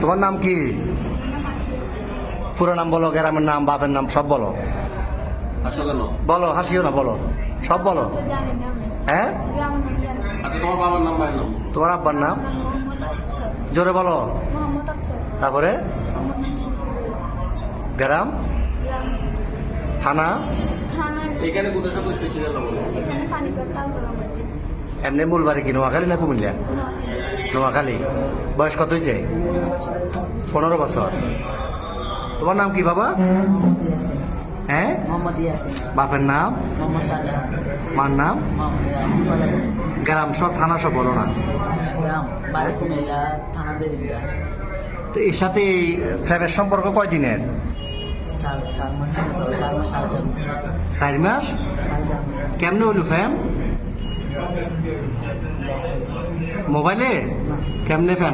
তোমার নাম কি? পুরো নাম বলো, গ্রামের নাম, বাপের নাম সব বলো। বলো, হাসিও না, বলো, সব বলো। হ্যাঁ, তোমার বাবার নাম, ভাইয়ের নাম? তোমার আব্বার নাম জোরে বলো। তারপরে গ্রাম, থানা, এখানে কোথায় থাকলে সত্যি কথা বলো। এমনি মূল বাড়ি কি নোয়াখালী না কুমিল্লা? নোয়াখালী। বয়স কত হয়েছে? 15 বছর। তোমার নাম কি বাবা? হ্যাঁ, বাপের নাম, মার নাম, গ্রাম সব, থানা সব বলো না। তো এর সাথে ফ্যামের সম্পর্ক কয়দিনের? 4 মাস। কেমনে হইল ফ্যান? মোবাইলে? কেমনে ফ্যান?